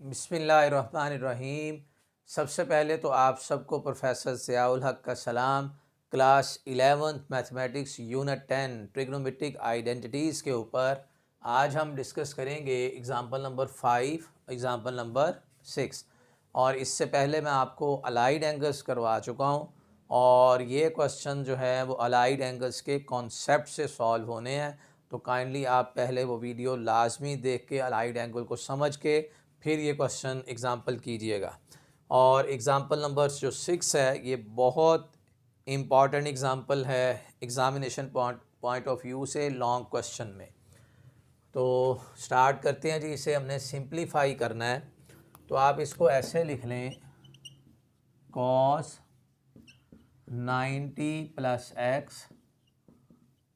बिस्मिल्लाहिर्रहमानिर्रहीम। सबसे पहले तो आप सबको प्रोफेसर ज़ियाउल हक का सलाम। Class 11th mathematics unit 10 trigonometric identities के ऊपर आज हम डिस्कस करेंगे एग्ज़ाम्पल नंबर 5, एग्ज़ाम्पल नंबर 6। और इससे पहले मैं आपको अलाइड एंगल्स करवा चुका हूँ और ये क्वेश्चन जो है वो अलाइड एंगल्स के कॉन्सेप्ट से सॉल्व होने हैं। तो काइंडली आप पहले वो वीडियो लाजमी देख के अलाइड एंगल को समझ के फिर ये क्वेश्चन एग्ज़ाम्पल कीजिएगा। और एग्ज़ाम्पल नंबर जो 6 है ये बहुत इम्पॉर्टेंट एग्ज़ाम्पल है एग्ज़ामिनेशन पॉइंट ऑफ व्यू से लॉन्ग क्वेश्चन में। तो स्टार्ट करते हैं जी। इसे हमने सिंप्लीफाई करना है तो आप इसको ऐसे लिख लें, कॉस 90 प्लस एक्स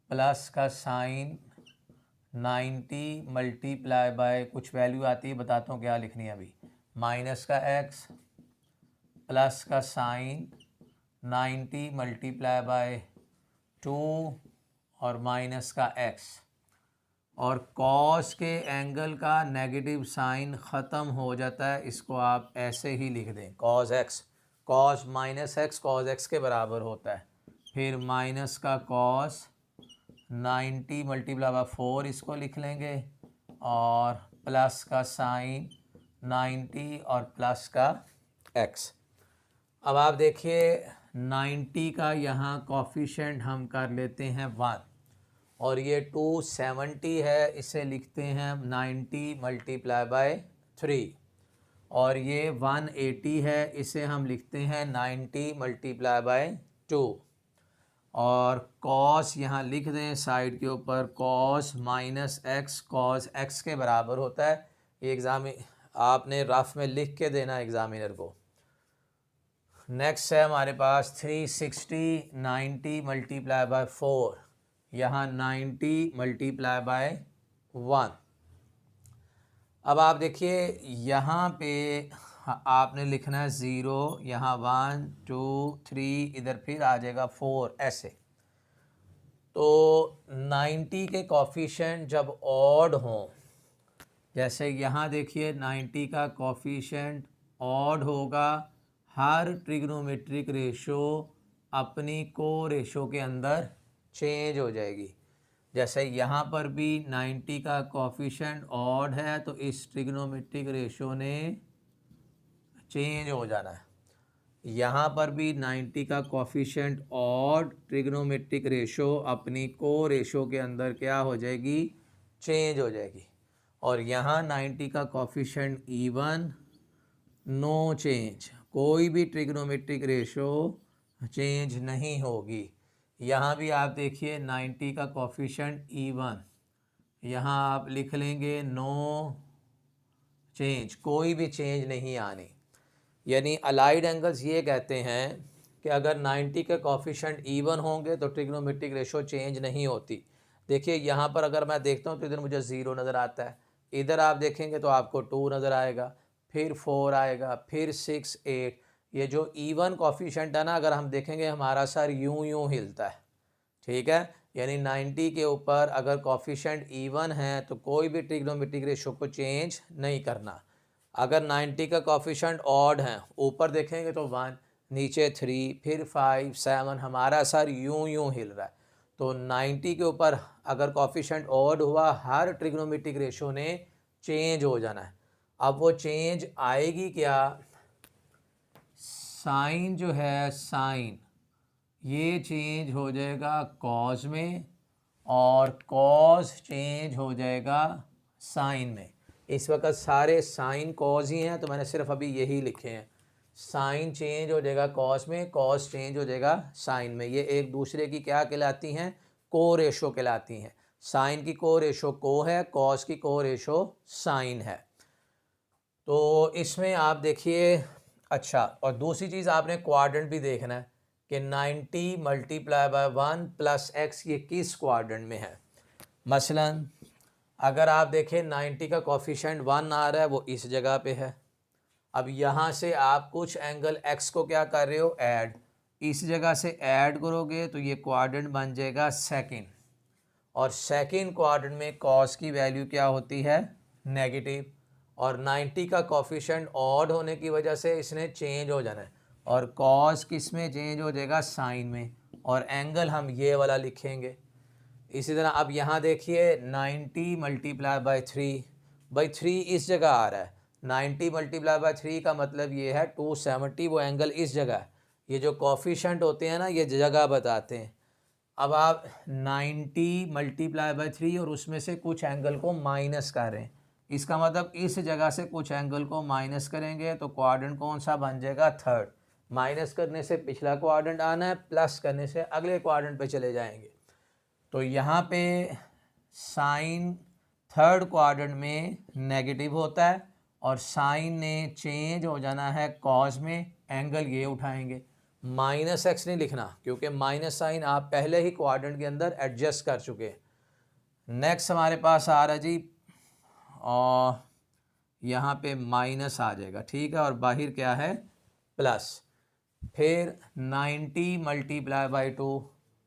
प्लस का साइन 90 मल्टीप्लाई बाय कुछ वैल्यू आती है, बताता हूँ क्या लिखनी है अभी, माइनस का एक्स प्लस का साइन 90 मल्टीप्लाई बाय 2 और माइनस का एक्स। और कॉस के एंगल का नेगेटिव साइन ख़त्म हो जाता है, इसको आप ऐसे ही लिख दें, cos x, cos minus x cos x के बराबर होता है। फिर माइनस का कॉस 90 मल्टीप्लाई बाय 4 इसको लिख लेंगे और प्लस का साइन 90 और प्लस का एक्स। अब आप देखिए 90 का यहाँ कॉफिशेंट हम कर लेते हैं 1 और ये 270 है, इसे लिखते हैं 90 मल्टीप्लाई बाय 3। और ये 180 है, इसे हम लिखते हैं 90 मल्टीप्लाई बाय 2। और कॉस यहाँ लिख दें साइड के ऊपर, cos minus x cos x के बराबर होता है। ये आपने रफ में लिख के देना एग्ज़ामिनर को। नेक्स्ट है हमारे पास 360 90 मल्टीप्लाई बाय 4, यहाँ 90 मल्टीप्लाई बाय 1। अब आप देखिए यहाँ पे आपने लिखना है 0, यहाँ 1 2 3, इधर फिर आ जाएगा 4 ऐसे। तो 90 के कॉफिशेंट जब ऑड हों, जैसे यहाँ देखिए 90 का कॉफिशेंट ऑड होगा, हर ट्रिग्नोमेट्रिक रेशो अपनी को रेशो के अंदर चेंज हो जाएगी। जैसे यहाँ पर भी 90 का कॉफिशेंट ऑड है तो इस ट्रिग्नोमेट्रिक रेशो ने चेंज हो जाना है। यहाँ पर भी 90 का कॉफिशेंट ऑड, ट्रिग्नोमेट्रिक रेशो अपनी को रेशो के अंदर क्या हो जाएगी, चेंज हो जाएगी। और यहाँ 90 का कॉफिशेंट इवन, नो चेंज, कोई भी ट्रिग्नोमेट्रिक रेशो चेंज नहीं होगी। यहाँ भी आप देखिए 90 का कॉफिशेंट इवन, यहाँ आप लिख लेंगे नो चेंज, कोई भी चेंज नहीं आनी। यानी अलाइड एंगल्स ये कहते हैं कि अगर 90 के कॉफिशेंट इवन होंगे तो ट्रिग्नोमेट्रिक रेशो चेंज नहीं होती। देखिए यहाँ पर अगर मैं देखता हूँ तो इधर मुझे 0 नज़र आता है, इधर आप देखेंगे तो आपको 2 नज़र आएगा, फिर 4 आएगा, फिर 6 8। ये जो इवन कॉफिशेंट है ना, अगर हम देखेंगे हमारा सर यूं यूं हिलता है, ठीक है। यानी 90 के ऊपर अगर कॉफिशेंट इवन है तो कोई भी ट्रिग्नोमेट्रिक रेशो को चेंज नहीं करना। अगर 90 का कॉफिशेंट ऑड है, ऊपर देखेंगे तो 1, नीचे 3, फिर 5 7, हमारा सर यूं यूं हिल रहा है। तो 90 के ऊपर अगर कॉफिशेंट ऑड हुआ, हर ट्रिग्नोमेट्रिक रेशो ने चेंज हो जाना है। अब वो चेंज आएगी क्या, साइन जो है साइन ये चेंज हो जाएगा कॉज में और कॉज चेंज हो जाएगा साइन में। इस वक्त सारे साइन कॉज ही हैं तो मैंने सिर्फ अभी यही लिखे हैं। साइन चेंज हो जाएगा कॉस में, कॉस चेंज हो जाएगा साइन में। ये एक दूसरे की क्या कहलाती हैं, को रेशो कहलाती हैं। साइन की को रेशो को है, कॉस की को रेशो साइन है। तो इसमें आप देखिए, अच्छा और दूसरी चीज़ आपने क्वाड्रेंट भी देखना है कि 90 मल्टीप्लाई बाय 1 प्लस एक्स ये किस क्वाड्रेंट में है। मसलन अगर आप देखें 90 का कॉफिशेंट 1 आ रहा है, वो इस जगह पे है। अब यहाँ से आप कुछ एंगल x को क्या कर रहे हो, ऐड, इस जगह से ऐड करोगे तो ये क्वाड्रेंट बन जाएगा सेकंड। और सेकंड क्वाड्रेंट में कॉस की वैल्यू क्या होती है, नेगेटिव। और 90 का कोफिशिएंट ऑड होने की वजह से इसने चेंज हो जाना है, और कॉस किस में चेंज हो जाएगा, साइन में, और एंगल हम ये वाला लिखेंगे। इसी तरह अब यहाँ देखिए 90 मल्टीप्लाई बाई 3, बाई 3 इस जगह आ रहा है, 90 मल्टीप्लाई बाई 3 का मतलब ये है 270, वो एंगल इस जगह है। ये जो कोफिशिएंट होते हैं ना, ये जगह बताते हैं। अब आप 90 मल्टीप्लाई बाई 3 और उसमें से कुछ एंगल को माइनस कर रहे हैं, इसका मतलब इस जगह से कुछ एंगल को माइनस करेंगे तो क्वाड्रेंट कौन सा बन जाएगा, थर्ड। माइनस करने से पिछला क्वाड्रेंट आना है, प्लस करने से अगले क्वाड्रेंट पे चले जाएंगे। तो यहाँ पे साइन थर्ड क्वाड्रेंट में नेगेटिव होता है और साइन ने चेंज हो जाना है कॉस में, एंगल ये उठाएंगे। माइनस एक्स नहीं लिखना क्योंकि माइनस साइन आप पहले ही क्वाड्रेंट के अंदर एडजस्ट कर चुके हैं। नेक्स्ट हमारे पास आ रहा है जी, और यहाँ पे माइनस आ जाएगा, ठीक है, और बाहर क्या है, प्लस। फिर 90 मल्टीप्लाई बाई 2,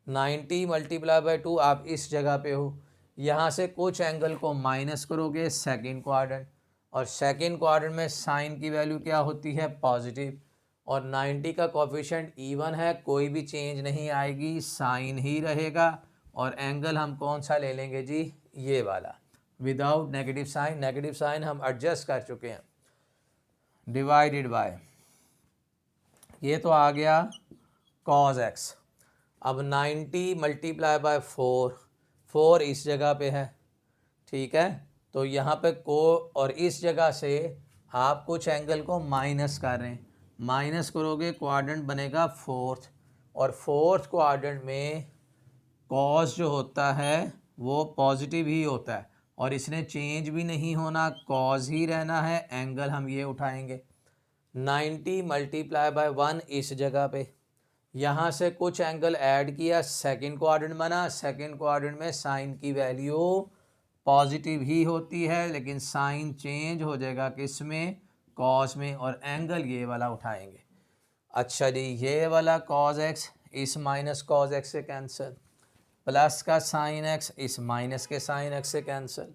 90 मल्टीप्लाई बाई 2 आप इस जगह पे हो, यहाँ से कुछ एंगल को माइनस करोगे सेकंड क्वाड्रेंट, और सेकंड क्वाड्रेंट में साइन की वैल्यू क्या होती है, पॉजिटिव, और 90 का कोफिशिएंट इवन है, कोई भी चेंज नहीं आएगी, साइन ही रहेगा, और एंगल हम कौन सा ले लेंगे जी, ये वाला, without negative sign. Negative sign हम एडजस्ट कर चुके हैं। डिवाइडेड बाय, ये तो आ गया कॉस एक्स। अब 90 मल्टीप्लाई बाय 4, 4 इस जगह पे है, ठीक है, तो यहाँ पे को, और इस जगह से आप कुछ एंगल को माइनस कर रहे हैं, माइनस करोगे क्वाड्रेंट बनेगा फोर्थ, और फोर्थ क्वाड्रेंट में कॉस जो होता है वो पॉजिटिव ही होता है, और इसने चेंज भी नहीं होना, कॉस ही रहना है, एंगल हम ये उठाएंगे। 90 मल्टीप्लाई बाय 1 इस जगह पे, यहाँ से कुछ एंगल ऐड किया, सेकंड क्वाड्रेंट बना, सेकंड क्वाड्रेंट में साइन की वैल्यू पॉजिटिव ही होती है, लेकिन साइन चेंज हो जाएगा किस में, कॉस में, और एंगल ये वाला उठाएंगे। अच्छा जी, ये वाला कॉस एक्स इस माइनस कॉस एक्स से कैंसिल, प्लस का साइन एक्स इस माइनस के साइन एक्स से कैंसिल,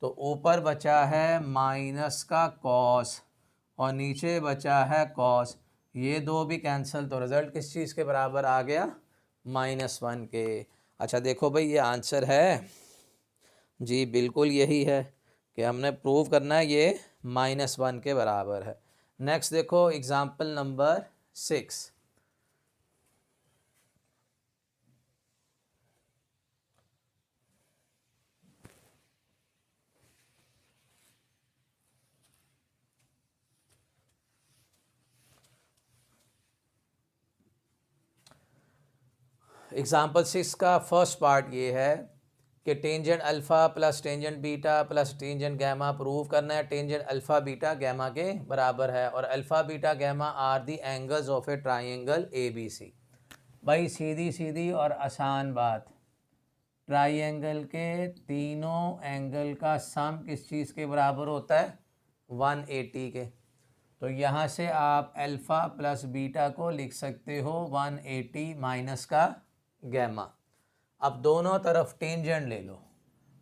तो ऊपर बचा है माइनस का कॉस और नीचे बचा है कॉस, ये दो भी कैंसिल, तो रिज़ल्ट किस चीज़ के बराबर आ गया, -1 के। अच्छा देखो भाई, ये आंसर है जी, बिल्कुल यही है कि हमने प्रूव करना है ये -1 के बराबर है। नेक्स्ट देखो एग्जाम्पल नंबर 6। एग्जाम्पल 6 का फर्स्ट पार्ट ये है कि tangent alpha plus tangent beta plus tangent gamma prove करना है। टेंजेंट अल्फ़ा बीटा गैमा के बराबर है, और alpha beta gamma are the angles of a triangle A B C. भाई सीधी सीधी और आसान बात, ट्राइंगल के तीनों एंगल का सम किस चीज़ के बराबर होता है, 180 के। तो यहाँ से आप अल्फ़ा प्लस बीटा को लिख सकते हो 180 माइनस का गैमा। अब दोनों तरफ टेंजेंट ले लो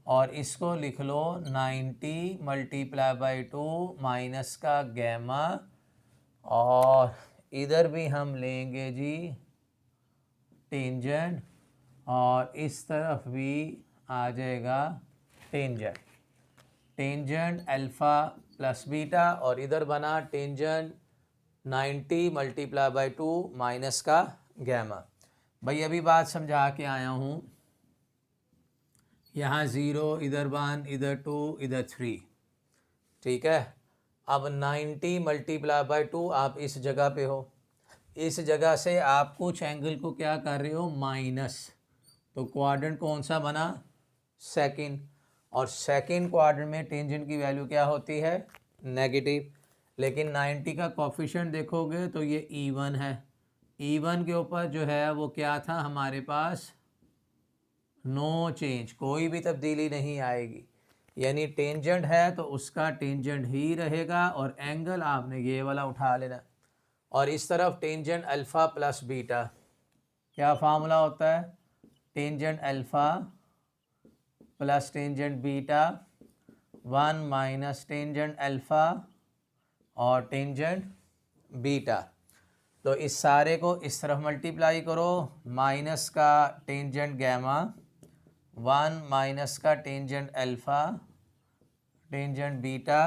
और इसको लिख लो 90 मल्टीप्लाई बाई 2 माइनस का गैमा, और इधर भी हम लेंगे जी टेंजेंट, और इस तरफ भी आ जाएगा tangent. Tangent alpha plus beta, और इधर बना टेंजेंट 90 मल्टीप्लाई बाई 2 माइनस का गैमा। भाई अभी बात समझा के आया हूँ, यहाँ 0, इधर 1, इधर 2, इधर 3, ठीक है। अब 90 मल्टीप्लाई बाई 2 आप इस जगह पे हो, इस जगह से आप कुछ एंगल को क्या कर रहे हो, माइनस, तो क्वाड्रेंट कौन सा बना, सेकंड, और सेकंड क्वाड्रेंट में टेंजेंट की वैल्यू क्या होती है, नेगेटिव। लेकिन 90 का कोफिशिएंट देखोगे तो ये इवन है, इवन के ऊपर जो है वो क्या था हमारे पास, नो चेंज, कोई भी तब्दीली नहीं आएगी, यानी टेंजेंट है तो उसका टेंजेंट ही रहेगा, और एंगल आपने ये वाला उठा लेना। और इस तरफ टेंजेंट अल्फ़ा प्लस बीटा, क्या फार्मूला होता है, tangent alpha plus tangent beta 1 minus tangent alpha और टेंजेंट बीटा। तो इस सारे को इस तरफ मल्टीप्लाई करो, माइनस का टेंजेंट गैमा, 1 माइनस का टेंजेंट अल्फ़ा टेंजेंट बीटा,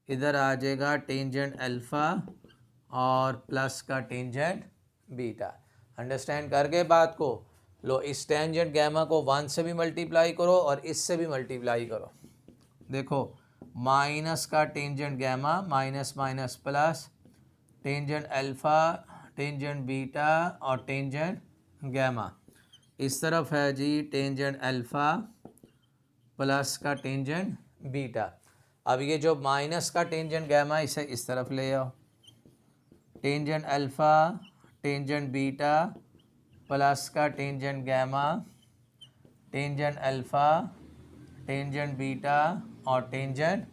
इधर आ जाएगा टेंजेंट अल्फ़ा और प्लस का टेंजेंट बीटा। अंडरस्टैंड करके बात को। लो इस टेंजेंट गैमा को 1 से भी मल्टीप्लाई करो और इससे भी मल्टीप्लाई करो। देखो माइनस का tangent gamma, minus minus plus, tangent alpha tangent beta और टेंजेंट गैमा। इस तरफ है जी टेंजेंट अल्फ़ा प्लस का टेंजेंट बीटा। अब ये जो माइनस का टेंजेंट गैमा इसे इस तरफ ले आओ, tangent alpha tangent beta plus का tangent gamma, tangent alpha tangent beta और टेंजेंट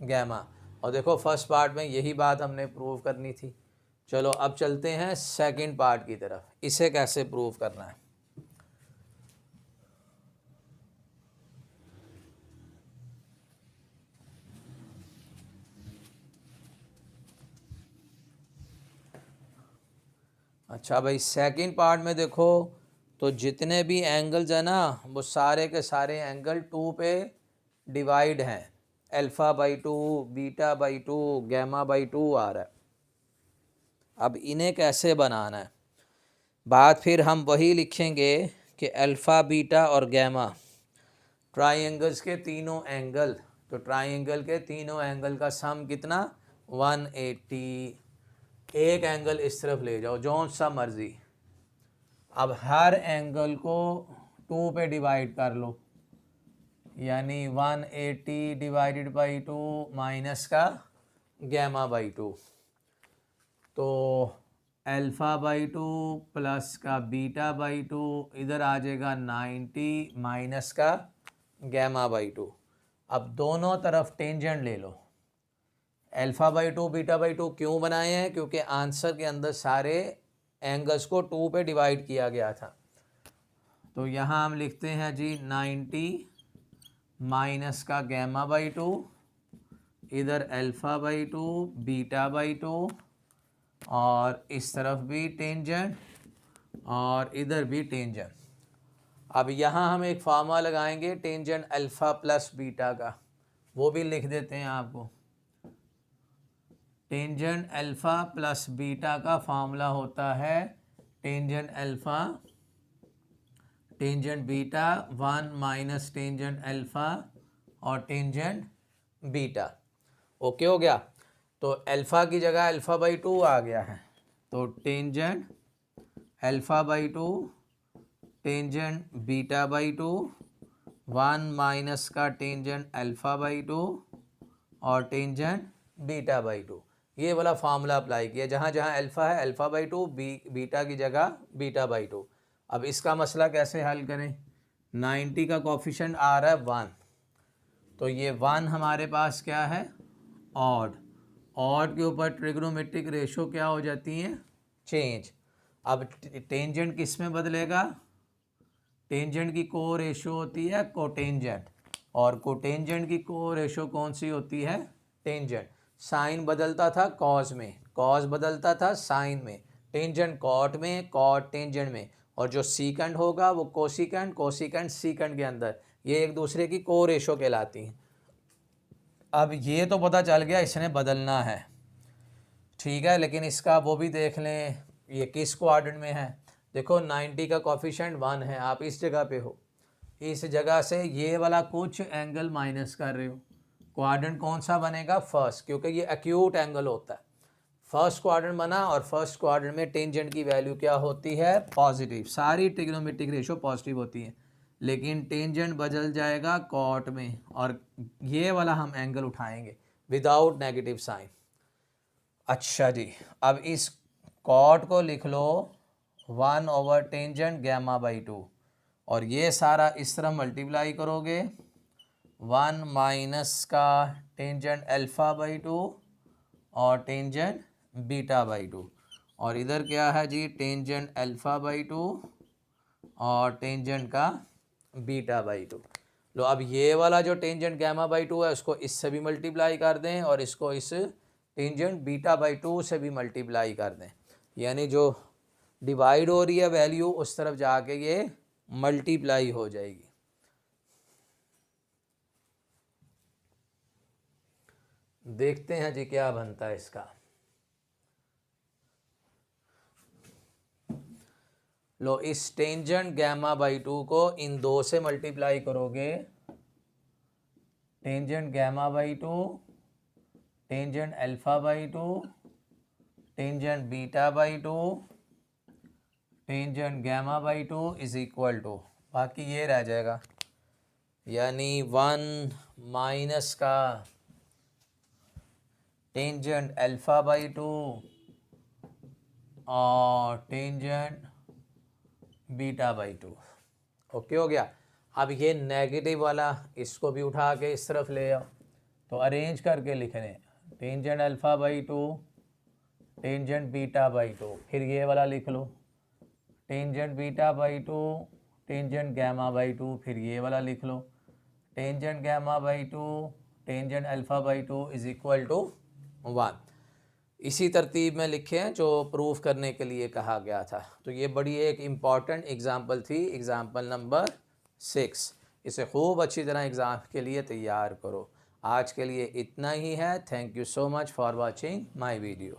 गैमा। और देखो फर्स्ट पार्ट में यही बात हमने प्रूव करनी थी। चलो अब चलते हैं सेकंड पार्ट की तरफ, इसे कैसे प्रूव करना है। अच्छा भाई सेकंड पार्ट में देखो तो जितने भी एंगल्स हैं ना वो सारे के सारे एंगल 2 पे डिवाइड हैं, alpha by 2, beta by 2, gamma by 2 आ रहा है। अब इन्हें कैसे बनाना है, बात फिर हम वही लिखेंगे कि अल्फ़ा बीटा और गैमा ट्राइंगल्स के तीनों एंगल, तो ट्राइंगल के तीनों एंगल का सम कितना 180। एक एंगल इस तरफ ले जाओ जौन सा मर्जी। अब हर एंगल को 2 पे डिवाइड कर लो, यानी 180 डिवाइडेड बाई 2 माइनस का गैमा बाई 2, तो अल्फ़ा बाई 2 प्लस का बीटा बाई 2, इधर आ जाएगा 90 माइनस का गैमा बाई 2। अब दोनों तरफ टेंजेंट ले लो। अल्फ़ा बाई 2 बीटा बाई 2 क्यों बनाए हैं, क्योंकि आंसर के अंदर सारे एंगल्स को 2 पे डिवाइड किया गया था। तो यहाँ हम लिखते हैं जी 90 माइनस का गैमा बाई 2, इधर अल्फ़ा बाई 2 बीटा बाई 2 और इस तरफ भी टेंजेंट और इधर भी टेंजेंट। अब यहाँ हम एक फार्मूला लगाएंगे टेंजेंट अल्फ़ा प्लस बीटा का, वो भी लिख देते हैं आपको। टेंजेंट अल्फ़ा प्लस बीटा का फार्मूला होता है tangent alpha tangent beta 1 minus tangent alpha और टेंजेंट बीटा। ओके हो गया। तो अल्फ़ा की जगह अल्फ़ा बाई 2 आ गया है, तो tangent alpha by 2 tangent beta by 2, 1 minus का टेंजेंट अल्फ़ा बाई 2 और टेंजेंट बीटा बाई 2। ये वाला फार्मूला अप्लाई किया, जहाँ जहाँ अल्फ़ा है अल्फ़ा बाई 2, बीटा की जगह बीटा बाई 2। अब इसका मसला कैसे हल करें, 90 का कोफिशिएंट आ रहा है 1, तो ये 1 हमारे पास क्या है ऑड, ऑड के ऊपर ट्रिग्नोमेट्रिक रेशो क्या हो जाती है चेंज। अब टेंजेंट किस में बदलेगा, टेंजेंट की को रेशो होती है कोटेंजेंट, और कोटेंजेंट की को रेशो कौन सी होती है टेंजेंट। साइन बदलता था कॉस में, कॉस बदलता था साइन में, टेंजेंट कॉट में, कॉट टेंजेंट में, और जो सीकेंड होगा वो कोसिकेंड, कोसिकेंड सीकेंड के अंदर, ये एक दूसरे की को रेशो कहलाती हैं। अब ये तो पता चल गया इसने बदलना है, ठीक है, लेकिन इसका वो भी देख लें ये किस क्वाड्रेंट में है। देखो 90 का कोफिशिएंट 1 है, आप इस जगह पे हो, इस जगह से ये वाला कुछ एंगल माइनस कर रहे हो, क्वाड्रेंट कौन सा बनेगा फर्स्ट, क्योंकि ये एक्यूट एंगल होता है। फर्स्ट क्वाड्रेंट बना और फर्स्ट क्वाड्रेंट में टेंजेंट की वैल्यू क्या होती है पॉजिटिव, सारी ट्रिग्नोमेट्रिक रेशो पॉजिटिव होती है, लेकिन टेंजेंट बदल जाएगा कॉट में, और ये वाला हम एंगल उठाएंगे विदाउट नेगेटिव साइन। अच्छा जी, अब इस कॉट को लिख लो 1 ओवर टेंजेंट गैमा बाई 2, और ये सारा इस तरह मल्टीप्लाई करोगे 1 माइनस का टेंजेंट अल्फ़ा बाई 2 और टेंजेंट बीटा बाई 2, और इधर क्या है जी टेंजेंट अल्फ़ा बाई 2 और टेंजेंट का बीटा बाई 2। लो अब ये वाला जो टेंजेंट गामा बाई 2 है उसको इससे भी मल्टीप्लाई कर दें और इसको इस टेंजेंट बीटा बाई 2 से भी मल्टीप्लाई कर दें, यानी जो डिवाइड हो रही है वैल्यू उस तरफ जाके ये मल्टीप्लाई हो जाएगी। देखते हैं जी क्या बनता है इसका। लो इस टेंजेंट गामा बाई 2 को इन दो से मल्टीप्लाई करोगे, tangent gamma by 2, tangent alpha by 2, tangent beta by 2, tangent gamma by 2 is equal to, बाकी ये रह जाएगा, यानी 1 माइनस का टेंजेंट अल्फा बाई 2 और टेंजेंट बीटा बाई 2। ओके हो गया। अब ये नेगेटिव वाला इसको भी उठा के इस तरफ ले आओ, तो अरेंज करके लिखने tangent alpha by 2, tangent beta by 2, फिर ये वाला लिख लो tangent beta by 2, tangent gamma by 2, फिर ये वाला लिख लो tangent gamma by 2, tangent alpha by 2 is equal to 1। इसी तरतीब में लिखे हैं जो प्रूफ करने के लिए कहा गया था। तो ये बड़ी एक इम्पॉर्टेंट एग्ज़ाम्पल थी, एग्ज़ाम्पल नंबर 6। इसे खूब अच्छी तरह एग्ज़ाम के लिए तैयार करो। आज के लिए इतना ही है। Thank you so much for watching my video.